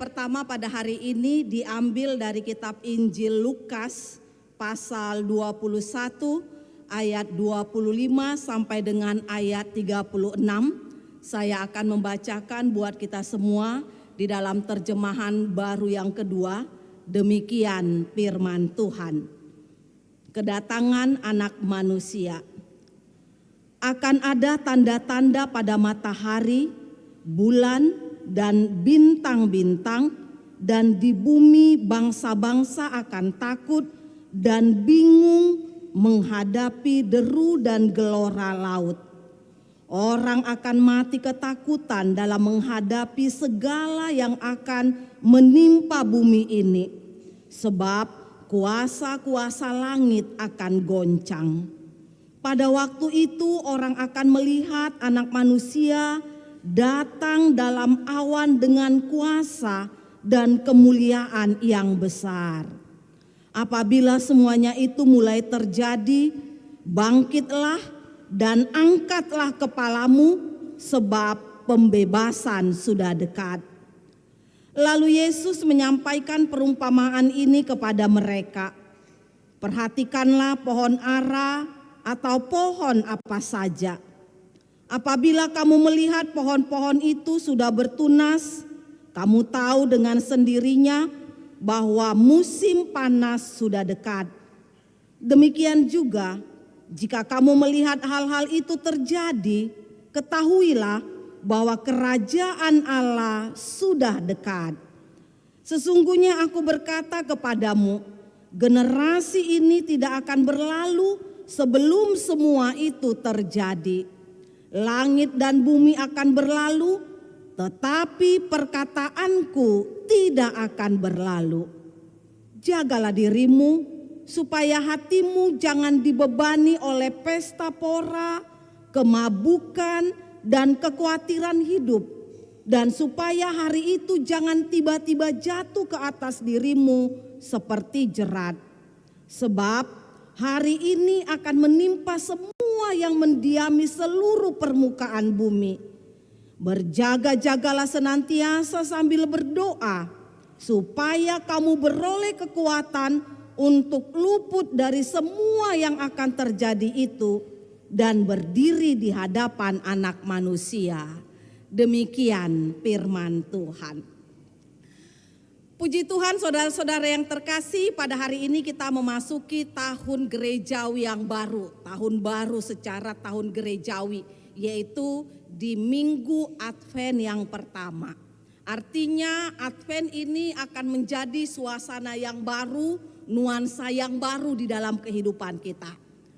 pertama pada hari ini diambil dari kitab Injil Lukas pasal 21 ayat 25 sampai dengan ayat 36. Saya akan membacakan buat kita semua di dalam terjemahan baru yang kedua. Demikian firman Tuhan. Kedatangan Anak Manusia. Akan ada tanda-tanda pada matahari, bulan, dan bintang-bintang, dan di bumi bangsa-bangsa akan takut dan bingung menghadapi deru dan gelora laut. Orang akan mati ketakutan dalam menghadapi segala yang akan menimpa bumi ini, sebab kuasa-kuasa langit akan goncang. Pada waktu itu orang akan melihat Anak Manusia datang dalam awan dengan kuasa dan kemuliaan yang besar. Apabila semuanya itu mulai terjadi, bangkitlah dan angkatlah kepalamu, sebab pembebasan sudah dekat. Lalu Yesus menyampaikan perumpamaan ini kepada mereka. Perhatikanlah pohon ara atau pohon apa saja. Apabila kamu melihat pohon-pohon itu sudah bertunas, kamu tahu dengan sendirinya bahwa musim panas sudah dekat. Demikian juga, jika kamu melihat hal-hal itu terjadi, ketahuilah bahwa kerajaan Allah sudah dekat. Sesungguhnya aku berkata kepadamu, generasi ini tidak akan berlalu sebelum semua itu terjadi. Langit dan bumi akan berlalu, tetapi perkataanku tidak akan berlalu. Jagalah dirimu, supaya hatimu jangan dibebani oleh pesta pora, kemabukan, dan kekhawatiran hidup. Dan supaya hari itu jangan tiba-tiba jatuh ke atas dirimu seperti jerat. Sebab hari ini akan menimpa semua yang mendiami seluruh permukaan bumi. Berjaga-jagalah senantiasa sambil berdoa, supaya kamu beroleh kekuatan untuk luput dari semua yang akan terjadi itu dan berdiri di hadapan Anak Manusia. Demikian firman Tuhan. Puji Tuhan, saudara-saudara yang terkasih, pada hari ini kita memasuki tahun gerejawi yang baru. Tahun baru secara tahun gerejawi, yaitu di Minggu Advent yang pertama. Artinya Advent ini akan menjadi suasana yang baru, nuansa yang baru di dalam kehidupan kita.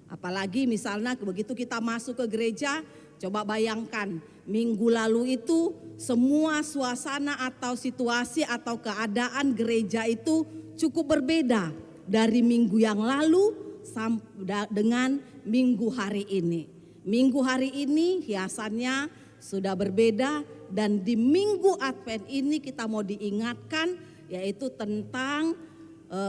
Apalagi misalnya begitu kita masuk ke gereja, coba bayangkan minggu lalu itu semua suasana atau situasi atau keadaan gereja itu cukup berbeda dari minggu yang lalu dengan minggu hari ini. Minggu hari ini hiasannya sudah berbeda, dan di Minggu Advent ini kita mau diingatkan yaitu tentang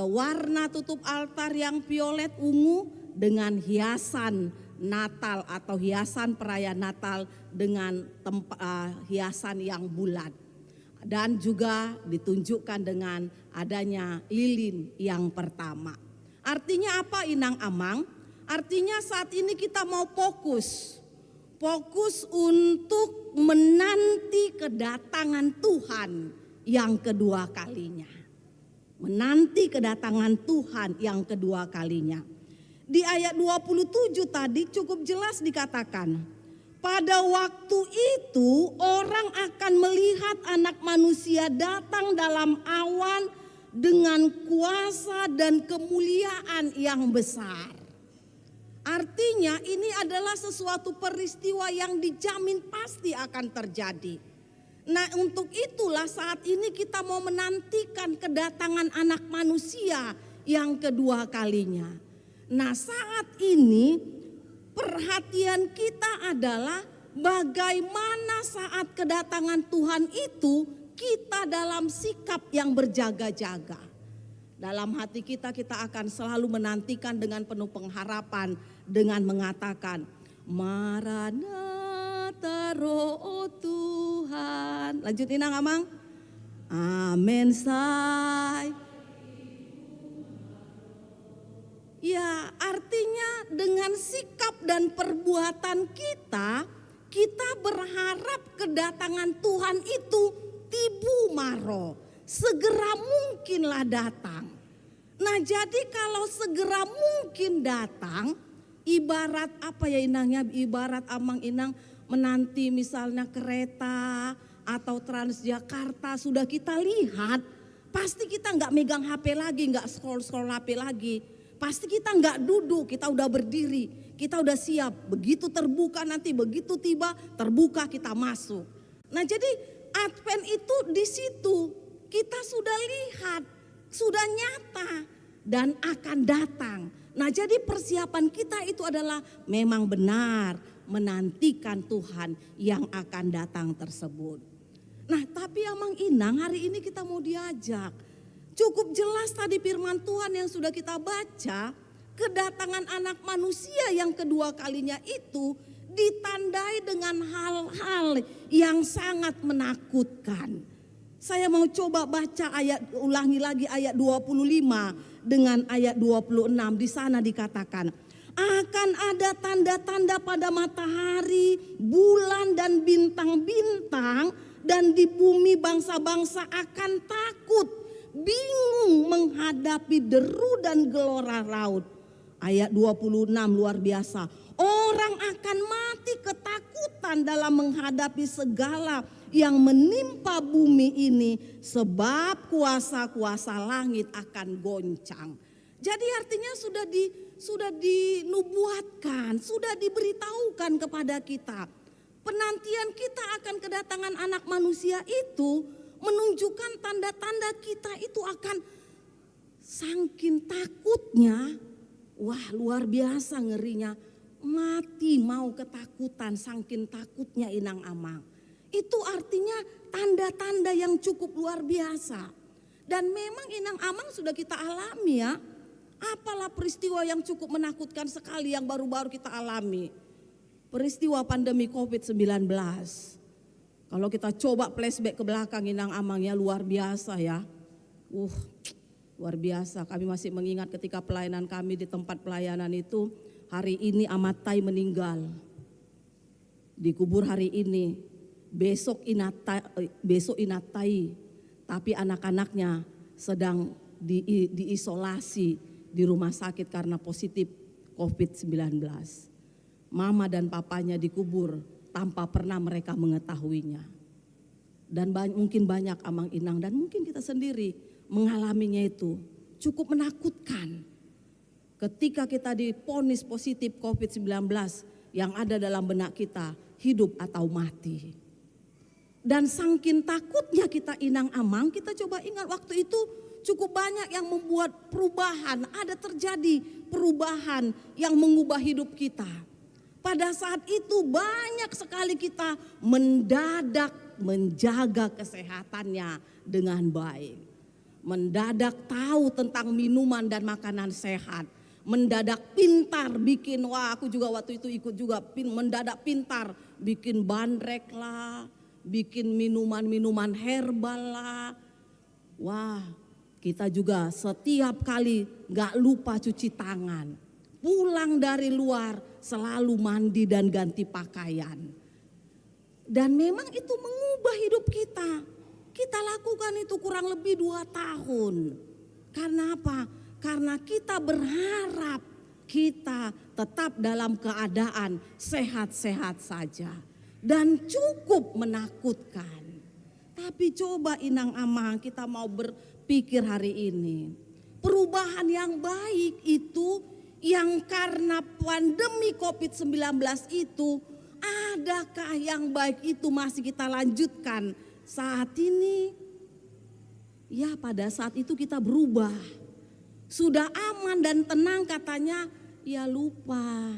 warna tutup altar yang violet ungu dengan hiasan Natal atau hiasan perayaan Natal dengan hiasan yang bulat. Dan juga ditunjukkan dengan adanya lilin yang pertama. Artinya apa, Inang Amang? Artinya saat ini kita mau fokus untuk menanti kedatangan Tuhan yang kedua kalinya. Menanti kedatangan Tuhan yang kedua kalinya. Di ayat 27 tadi cukup jelas dikatakan, pada waktu itu orang akan melihat Anak Manusia datang dalam awan dengan kuasa dan kemuliaan yang besar. Artinya ini adalah sesuatu peristiwa yang dijamin pasti akan terjadi. Nah, untuk itulah saat ini kita mau menantikan kedatangan Anak Manusia yang kedua kalinya. Nah, saat ini perhatian kita adalah bagaimana saat kedatangan Tuhan itu kita dalam sikap yang berjaga-jaga. Dalam hati kita akan selalu menantikan dengan penuh pengharapan dengan mengatakan, Maranatha Roh Tuhan. Lanjut Inang Amang. Amen say. Ya, artinya dengan sikap dan perbuatan kita, kita berharap kedatangan Tuhan itu tibu maro, segera mungkinlah datang. Nah, jadi kalau segera mungkin datang, ibarat apa ya inangnya, ibarat amang inang menanti misalnya kereta atau Transjakarta sudah kita lihat, pasti kita nggak megang HP lagi, nggak scroll HP lagi. Pasti kita nggak duduk, kita udah berdiri, kita udah siap. Begitu terbuka nanti, begitu tiba terbuka kita masuk. Nah, jadi Advent itu di situ kita sudah lihat, sudah nyata dan akan datang. Nah, jadi persiapan kita itu adalah memang benar menantikan Tuhan yang akan datang tersebut. Nah, tapi Amang Inang hari ini kita mau diajak. Cukup jelas tadi firman Tuhan yang sudah kita baca, kedatangan anak manusia yang kedua kalinya itu ditandai dengan hal-hal yang sangat menakutkan. Saya mau coba baca ulangi lagi ayat 25 dengan ayat 26. Di sana dikatakan, akan ada tanda-tanda pada matahari, bulan dan bintang-bintang, dan di bumi bangsa-bangsa akan takut, bingung menghadapi deru dan gelora laut. Ayat 26 luar biasa. Orang akan mati ketakutan dalam menghadapi segala yang menimpa bumi ini, sebab kuasa-kuasa langit akan goncang. Jadi artinya sudah dinubuatkan, sudah diberitahukan kepada kita. Penantian kita akan kedatangan anak manusia itu menunjukkan tanda-tanda kita itu akan saking takutnya, wah luar biasa ngerinya, mati mau ketakutan saking takutnya Inang Amang. Itu artinya tanda-tanda yang cukup luar biasa. Dan memang Inang Amang sudah kita alami ya, apalah peristiwa yang cukup menakutkan sekali yang baru-baru kita alami. Peristiwa pandemi COVID-19. Kalau kita coba flashback ke belakang Inang Amang ya luar biasa ya. Luar biasa. Kami masih mengingat ketika pelayanan kami di tempat pelayanan itu, hari ini Amatai meninggal. Dikubur hari ini. Besok Inatai. Tapi anak-anaknya sedang diisolasi di rumah sakit karena positif COVID-19. Mama dan papanya dikubur tanpa pernah mereka mengetahuinya. Dan mungkin banyak Amang Inang dan mungkin kita sendiri mengalaminya itu cukup menakutkan. Ketika kita divonis positif COVID-19 yang ada dalam benak kita, hidup atau mati. Dan saking takutnya kita Inang Amang, kita coba ingat waktu itu cukup banyak yang membuat perubahan, ada terjadi perubahan yang mengubah hidup kita. Pada saat itu banyak sekali kita mendadak menjaga kesehatannya dengan baik. Mendadak tahu tentang minuman dan makanan sehat. Mendadak pintar bikin, aku juga waktu itu ikut juga, mendadak pintar bikin bandrek lah, bikin minuman-minuman herbal lah. Wah, kita juga setiap kali gak lupa cuci tangan. Pulang dari luar selalu mandi dan ganti pakaian. Dan memang itu mengubah hidup kita. Kita lakukan itu kurang lebih 2 tahun. Karena apa? Karena kita berharap kita tetap dalam keadaan sehat-sehat saja. Dan cukup menakutkan. Tapi coba Inang Amang kita mau berpikir hari ini. Perubahan yang baik itu yang karena pandemi COVID-19 itu, adakah yang baik itu masih kita lanjutkan saat ini? Ya pada saat itu kita berubah. Sudah aman dan tenang katanya, ya lupa.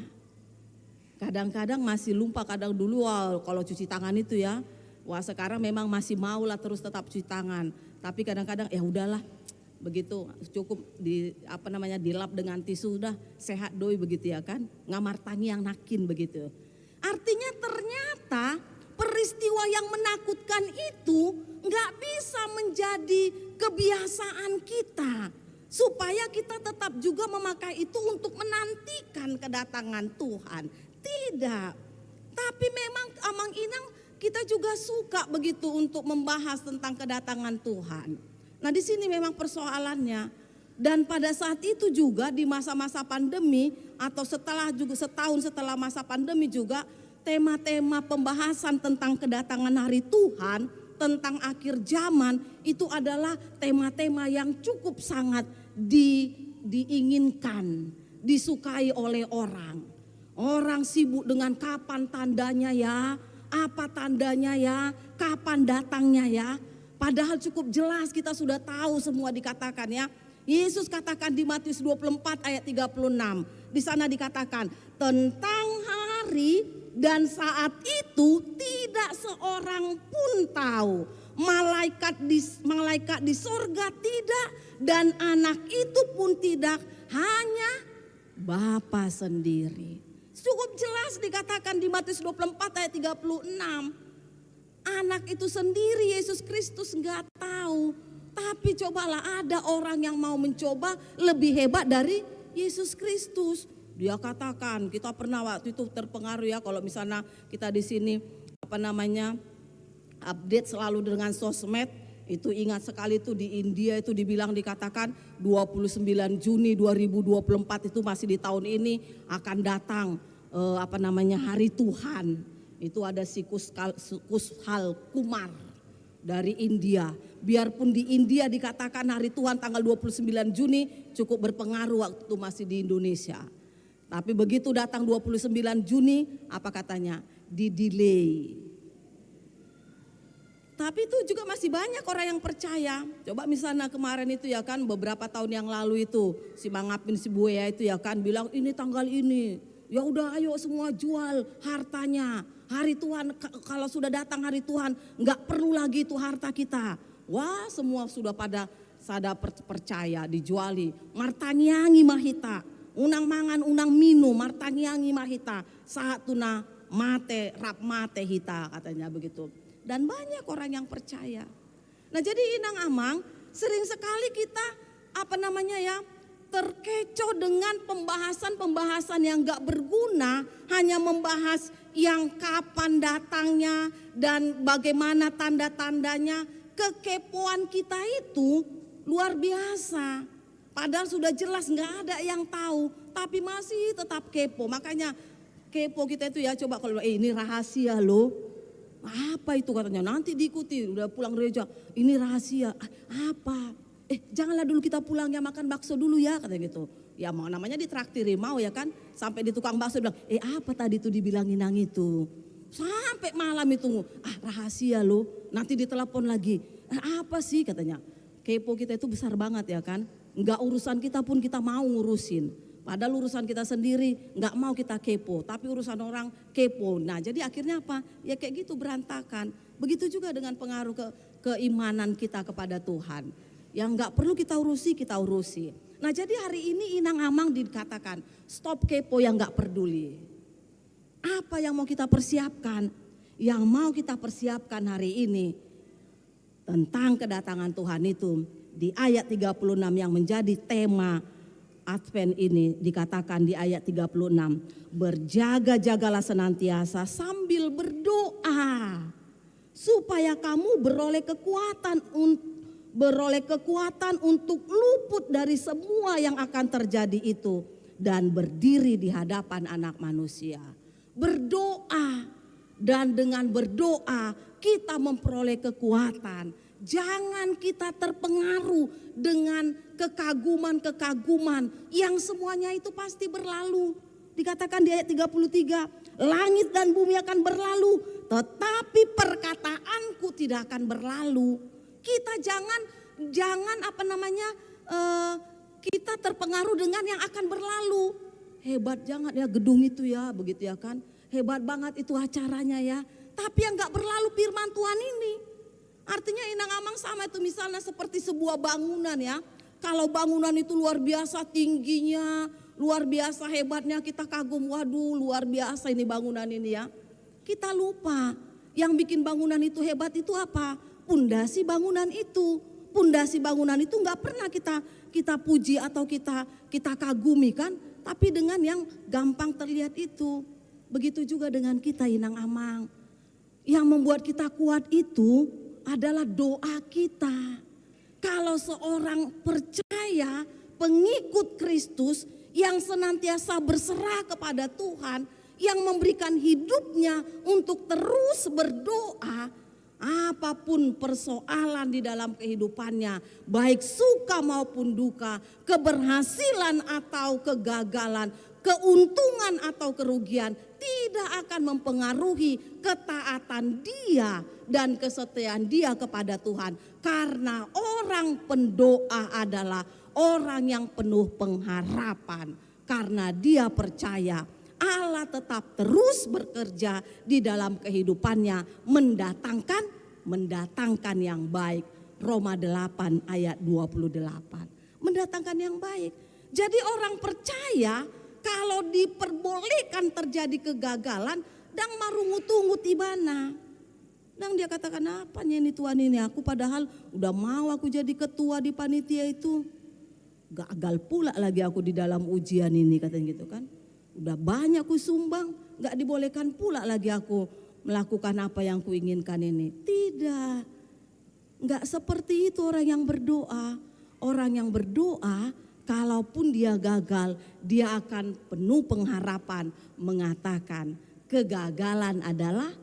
Kadang-kadang masih lupa, kadang dulu kalau cuci tangan itu ya. Wah sekarang memang masih mau lah terus tetap cuci tangan. Tapi kadang-kadang ya udahlah. Begitu cukup dilap dengan tisu udah sehat doi begitu ya kan, ngamar tangi yang nakin begitu. Artinya ternyata peristiwa yang menakutkan itu nggak bisa menjadi kebiasaan kita. Supaya kita tetap juga memakai itu untuk menantikan kedatangan Tuhan. Tidak. Tapi memang Amang Inang kita juga suka begitu untuk membahas tentang kedatangan Tuhan. Nah di sini memang persoalannya. Dan pada saat itu juga di masa-masa pandemi atau setahun setelah masa pandemi juga tema-tema pembahasan tentang kedatangan hari Tuhan, tentang akhir zaman itu adalah tema-tema yang cukup sangat diinginkan, disukai oleh orang. Orang sibuk dengan kapan tandanya ya, apa tandanya ya, kapan datangnya ya. Padahal cukup jelas kita sudah tahu semua dikatakan ya. Yesus katakan di Matius 24 ayat 36. Di sana dikatakan tentang hari dan saat itu tidak seorang pun tahu. Malaikat di sorga tidak dan anak itu pun tidak, hanya Bapa sendiri. Cukup jelas dikatakan di Matius 24 ayat 36. Anak itu sendiri Yesus Kristus enggak tahu. Tapi cobalah ada orang yang mau mencoba lebih hebat dari Yesus Kristus. Dia katakan, kita pernah waktu itu terpengaruh ya kalau misalnya kita di sini update selalu dengan sosmed. Itu ingat sekali itu di India itu dikatakan 29 Juni 2024 itu masih di tahun ini akan datang hari Tuhan. Itu ada siklus hal kumar dari India. Biarpun di India dikatakan hari Tuhan tanggal 29 Juni cukup berpengaruh waktu masih di Indonesia. Tapi begitu datang 29 Juni apa katanya? Di-delay. Tapi itu juga masih banyak orang yang percaya. Coba misalnya kemarin itu ya kan beberapa tahun yang lalu itu si Mangapin si Buaya itu ya kan bilang ini tanggal ini. Ya udah ayo semua jual hartanya. Hari Tuhan kalau sudah datang hari Tuhan nggak perlu lagi itu harta kita. Wah semua sudah pada sada percaya dijuali. Martanyangi mahita, unang mangan unang minum, martanyangi mahita, saat tuna mate rap mate hita katanya begitu. Dan banyak orang yang percaya. Nah jadi Inang Amang sering sekali kita terkecoh dengan pembahasan-pembahasan yang gak berguna, hanya membahas yang kapan datangnya dan bagaimana tanda-tandanya. Kekepoan kita itu luar biasa. Padahal sudah jelas gak ada yang tahu, tapi masih tetap kepo. Makanya kepo kita itu ya coba kalau ini rahasia loh. Apa itu katanya? Nanti diikuti udah pulang gereja. Ini rahasia. Apa? Janganlah dulu kita pulang ya makan bakso dulu ya katanya gitu. Ya mau namanya ditraktirin mau ya kan. Sampai di tukang bakso bilang apa tadi tuh dibilangin yang itu. Sampai malam itu rahasia loh. Nanti ditelepon lagi. Apa sih katanya. Kepo kita itu besar banget ya kan. Enggak urusan kita pun kita mau ngurusin. Padahal urusan kita sendiri enggak mau kita kepo. Tapi urusan orang kepo. Nah jadi akhirnya apa? Ya kayak gitu berantakan. Begitu juga dengan pengaruh keimanan kita kepada Tuhan. Yang enggak perlu kita urusi. Nah jadi hari ini Inang Amang dikatakan stop kepo yang enggak peduli. Apa yang mau kita persiapkan? Yang mau kita persiapkan hari ini tentang kedatangan Tuhan itu di ayat 36 yang menjadi tema Advent ini dikatakan di ayat 36. Berjaga-jagalah senantiasa sambil berdoa supaya kamu beroleh kekuatan untuk luput dari semua yang akan terjadi itu dan berdiri di hadapan Anak Manusia. Berdoa, dan dengan berdoa kita memperoleh kekuatan. Jangan kita terpengaruh dengan kekaguman-kekaguman yang semuanya itu pasti berlalu. Dikatakan di ayat 33, langit dan bumi akan berlalu, tetapi perkataanku tidak akan berlalu. Kita jangan kita terpengaruh dengan yang akan berlalu. Hebat jangan ya gedung itu ya, begitu ya kan. Hebat banget itu acaranya ya. Tapi yang gak berlalu firman Tuhan ini. Artinya Inang Amang sama itu misalnya seperti sebuah bangunan ya. Kalau bangunan itu luar biasa tingginya, luar biasa hebatnya kita kagum. Waduh luar biasa ini bangunan ini ya. Kita lupa Yang bikin bangunan itu hebat itu apa? Pundasi bangunan itu. Pundasi bangunan itu nggak pernah kita puji atau kita kagumi kan? Tapi dengan yang gampang terlihat itu. Begitu juga dengan kita Inang Amang. Yang membuat kita kuat itu adalah doa kita. Kalau seorang percaya, pengikut Kristus yang senantiasa berserah kepada Tuhan, yang memberikan hidupnya untuk terus berdoa, apapun persoalan di dalam kehidupannya, baik suka maupun duka, keberhasilan atau kegagalan, keuntungan atau kerugian, tidak akan mempengaruhi ketaatan dia dan kesetiaan dia kepada Tuhan. Karena orang pendoa adalah orang yang penuh pengharapan. Karena dia percaya Allah tetap terus bekerja di dalam kehidupannya, mendatangkan yang baik. Roma 8 ayat 28. Mendatangkan yang baik. Jadi orang percaya kalau diperbolehkan terjadi kegagalan, dang marungut-ungut ibana. Dang dia katakan, apanya ini Tuhan ini, aku padahal udah mau aku jadi ketua di panitia itu. Gagal pula lagi aku di dalam ujian ini, katanya gitu kan. Udah banyak aku sumbang, gak dibolehkan pula lagi aku melakukan apa yang kuinginkan ini. Tidak, gak seperti itu orang yang berdoa. Orang yang berdoa, kalaupun dia gagal, dia akan penuh pengharapan mengatakan kegagalan adalah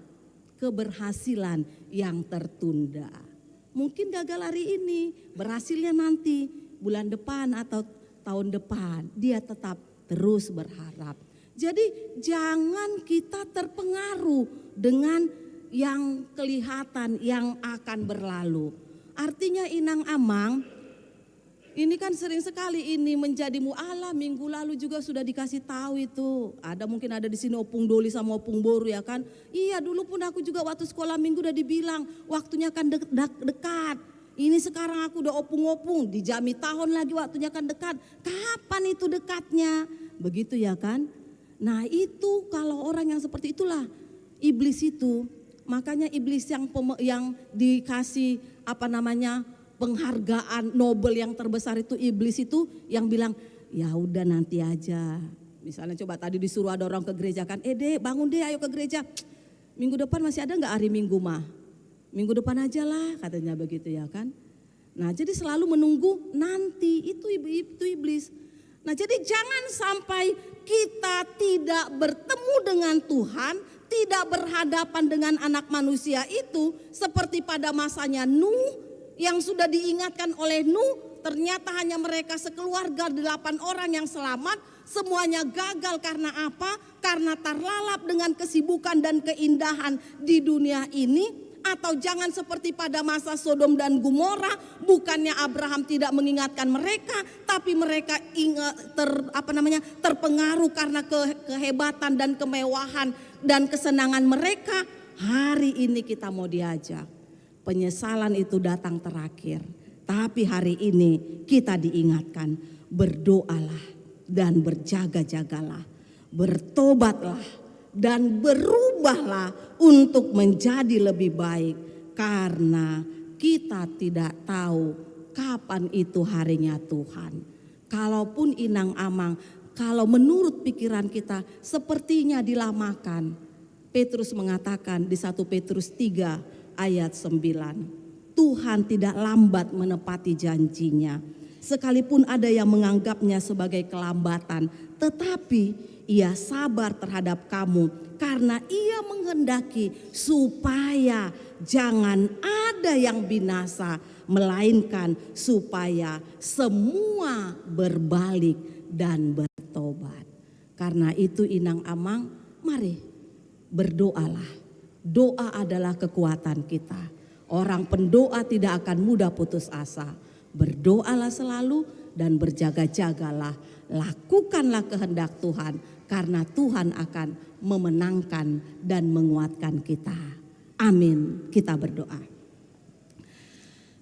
keberhasilan yang tertunda. Mungkin gagal hari ini, berhasilnya nanti, bulan depan atau tahun depan. Dia tetap terus berharap. Jadi jangan kita terpengaruh dengan yang kelihatan yang akan berlalu. Artinya Inang Amang, ini kan sering sekali ini menjadi mu'ala. Minggu lalu juga sudah dikasih tahu itu. Mungkin ada di sini Opung Doli sama Opung Boru ya kan. Iya, dulu pun aku juga waktu sekolah minggu udah dibilang waktunya kan dekat. Ini sekarang aku udah opung-opung, dijami tahun lagi waktunya kan dekat. Kapan itu dekatnya? Begitu ya kan? Nah itu kalau orang yang seperti itulah iblis itu. Makanya iblis yang dikasih penghargaan Nobel yang terbesar itu, iblis itu yang bilang ya udah nanti aja. Misalnya coba tadi disuruh ada orang ke gereja kan, dek bangun deh ayo ke gereja. Minggu depan masih ada nggak hari Minggu mah? Minggu depan aja lah katanya begitu ya kan. Nah jadi selalu menunggu nanti, itu iblis. Nah jadi jangan sampai kita tidak bertemu dengan Tuhan, tidak berhadapan dengan anak manusia itu seperti pada masanya Nuh yang sudah diingatkan oleh Nuh. Ternyata hanya mereka sekeluarga 8 orang yang selamat, semuanya gagal karena apa? Karena terlalap dengan kesibukan dan keindahan di dunia ini. Atau jangan seperti pada masa Sodom dan Gomora, bukannya Abraham tidak mengingatkan mereka, tapi mereka terpengaruh karena kehebatan dan kemewahan dan kesenangan mereka. Hari ini kita mau diajak, penyesalan itu datang terakhir, tapi hari ini kita diingatkan, berdoalah dan berjaga-jagalah, bertobatlah dan berubahlah untuk menjadi lebih baik. Karena kita tidak tahu kapan itu harinya Tuhan. Kalaupun Inang Amang, kalau menurut pikiran kita sepertinya dilamakan. Petrus mengatakan di 1 Petrus 3 ayat 9. Tuhan tidak lambat menepati janjinya. Sekalipun ada yang menganggapnya sebagai kelambatan, tetapi Ia sabar terhadap kamu karena Ia menghendaki supaya jangan ada yang binasa, melainkan supaya semua berbalik dan bertobat. Karena itu Inang Amang, mari berdoalah. Doa adalah kekuatan kita. Orang pendoa tidak akan mudah putus asa. Berdoalah selalu dan berjaga-jagalah. Lakukanlah kehendak Tuhan karena Tuhan akan memenangkan dan menguatkan kita. Amin. Kita berdoa.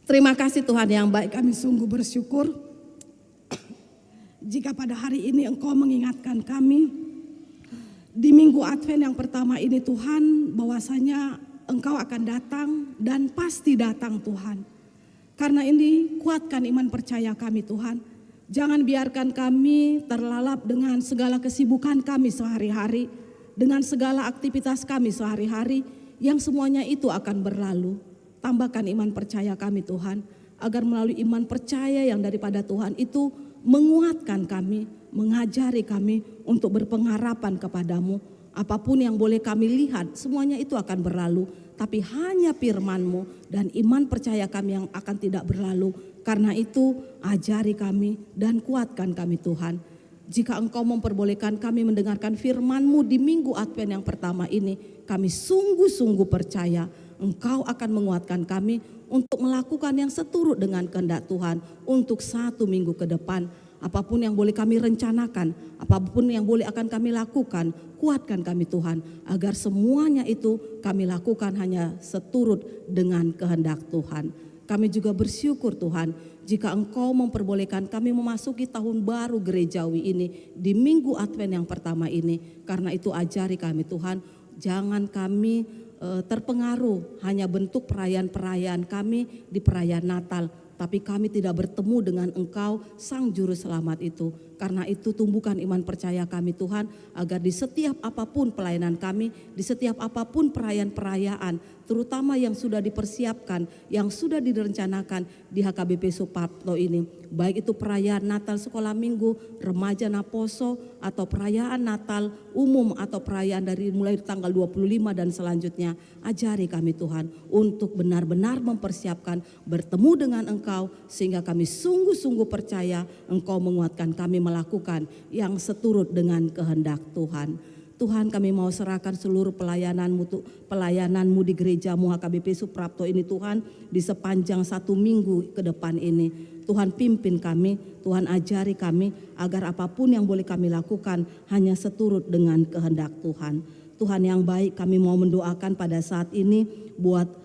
Terima kasih Tuhan yang baik, kami sungguh bersyukur jika pada hari ini Engkau mengingatkan kami di minggu Advent yang pertama ini Tuhan, bahwasanya Engkau akan datang dan pasti datang Tuhan. Karena ini kuatkan iman percaya kami Tuhan. Jangan biarkan kami terlalap dengan segala kesibukan kami sehari-hari, dengan segala aktivitas kami sehari-hari yang semuanya itu akan berlalu. Tambahkan iman percaya kami Tuhan, agar melalui iman percaya yang daripada Tuhan itu menguatkan kami, mengajari kami untuk berpengharapan kepadamu. Apapun yang boleh kami lihat, semuanya itu akan berlalu. Tapi hanya firman-Mu dan iman percaya kami yang akan tidak berlalu. Karena itu ajari kami dan kuatkan kami Tuhan. Jika Engkau memperbolehkan kami mendengarkan firman-Mu di minggu Advent yang pertama ini, kami sungguh-sungguh percaya Engkau akan menguatkan kami untuk melakukan yang seturut dengan kehendak Tuhan untuk 1 minggu ke depan. Apapun yang boleh kami rencanakan, apapun yang boleh akan kami lakukan, kuatkan kami Tuhan, agar semuanya itu kami lakukan hanya seturut dengan kehendak Tuhan. Kami juga bersyukur Tuhan, jika Engkau memperbolehkan kami memasuki tahun baru gerejawi ini di minggu Advent yang pertama ini. Karena itu ajari kami Tuhan, jangan kami terpengaruh hanya bentuk perayaan-perayaan kami di perayaan Natal. Tapi kami tidak bertemu dengan Engkau Sang Juru Selamat itu. Karena itu tumbuhkan iman percaya kami Tuhan, agar di setiap apapun pelayanan kami, di setiap apapun perayaan-perayaan, terutama yang sudah dipersiapkan, yang sudah direncanakan di HKBP Suprapto ini, baik itu perayaan Natal sekolah minggu, remaja Naposo, atau perayaan Natal umum, atau perayaan dari mulai tanggal 25 dan selanjutnya, ajari kami Tuhan untuk benar-benar mempersiapkan bertemu dengan Engkau, sehingga kami sungguh-sungguh percaya Engkau menguatkan kami melakukan yang seturut dengan kehendak Tuhan. Tuhan, kami mau serahkan seluruh pelayanan-Mu di gereja-Mu HKBP Suprapto ini Tuhan, di sepanjang 1 minggu ke depan ini. Tuhan pimpin kami, Tuhan ajari kami agar apapun yang boleh kami lakukan hanya seturut dengan kehendak Tuhan. Tuhan yang baik, kami mau mendoakan pada saat ini buat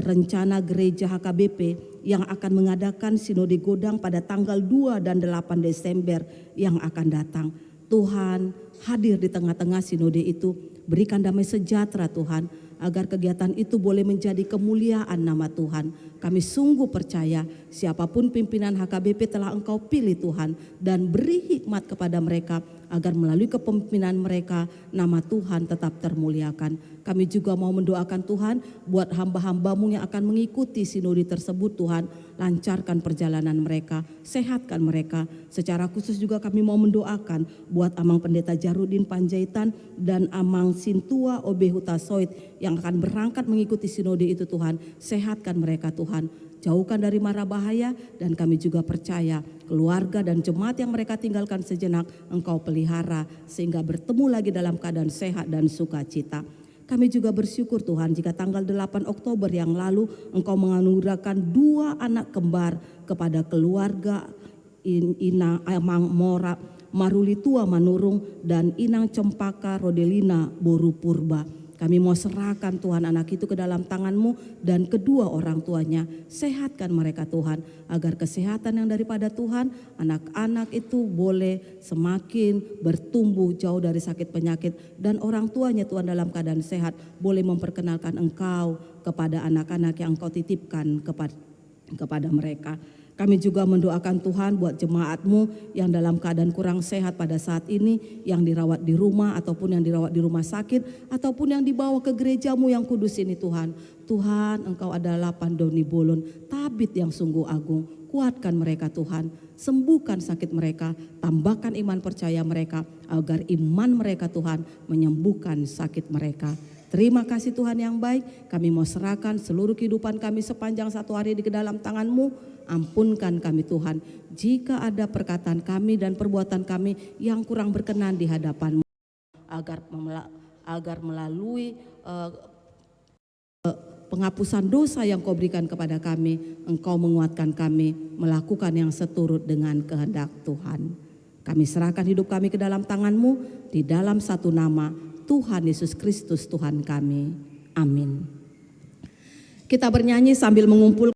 rencana gereja HKBP yang akan mengadakan Sinode Godang pada tanggal 2 dan 8 Desember yang akan datang. Tuhan hadir di tengah-tengah sinode itu, berikan damai sejahtera Tuhan, agar kegiatan itu boleh menjadi kemuliaan nama Tuhan. Kami sungguh percaya siapapun pimpinan HKBP telah Engkau pilih Tuhan, dan beri hikmat kepada mereka agar melalui kepemimpinan mereka nama Tuhan tetap termuliakan. Kami juga mau mendoakan Tuhan buat hamba-hamba-Mu yang akan mengikuti sinode tersebut Tuhan, lancarkan perjalanan mereka, sehatkan mereka. Secara khusus juga kami mau mendoakan buat Amang Pendeta Jarudin Panjaitan dan Amang Sintua Obe Hutasoit yang akan berangkat mengikuti sinode itu Tuhan, sehatkan mereka Tuhan, jauhkan dari mara bahaya, dan kami juga percaya keluarga dan jemaat yang mereka tinggalkan sejenak Engkau pelihara sehingga bertemu lagi dalam keadaan sehat dan sukacita. Kami juga bersyukur Tuhan, jika tanggal 8 Oktober yang lalu Engkau menganugerahkan 2 anak kembar kepada keluarga Inang Amang Mora Marulitua Manurung dan Inang Cempaka Rodelina Boru Purba. Kami mau serahkan Tuhan anak itu ke dalam tangan-Mu dan kedua orang tuanya. Sehatkan mereka Tuhan, agar kesehatan yang daripada Tuhan, anak-anak itu boleh semakin bertumbuh jauh dari sakit penyakit, dan orang tuanya Tuhan dalam keadaan sehat boleh memperkenalkan Engkau kepada anak-anak yang Engkau titipkan kepada mereka. Kami juga mendoakan Tuhan buat jemaat-Mu yang dalam keadaan kurang sehat pada saat ini, yang dirawat di rumah ataupun yang dirawat di rumah sakit, ataupun yang dibawa ke gereja-Mu yang kudus ini Tuhan. Tuhan, Engkau adalah Pandoni Bolon, tabib yang sungguh agung. Kuatkan mereka Tuhan, sembuhkan sakit mereka, tambahkan iman percaya mereka, agar iman mereka Tuhan menyembuhkan sakit mereka. Terima kasih Tuhan yang baik, kami mau serahkan seluruh kehidupan kami sepanjang 1 hari di dalam tangan-Mu. Ampunkan kami Tuhan, jika ada perkataan kami dan perbuatan kami yang kurang berkenan di hadapan-Mu, agar melalui penghapusan dosa yang Kau berikan kepada kami, Engkau menguatkan kami melakukan yang seturut dengan kehendak Tuhan. Kami serahkan hidup kami ke dalam tangan-Mu, di dalam satu nama, Tuhan Yesus Kristus Tuhan kami. Amin. Kita bernyanyi sambil mengumpulkan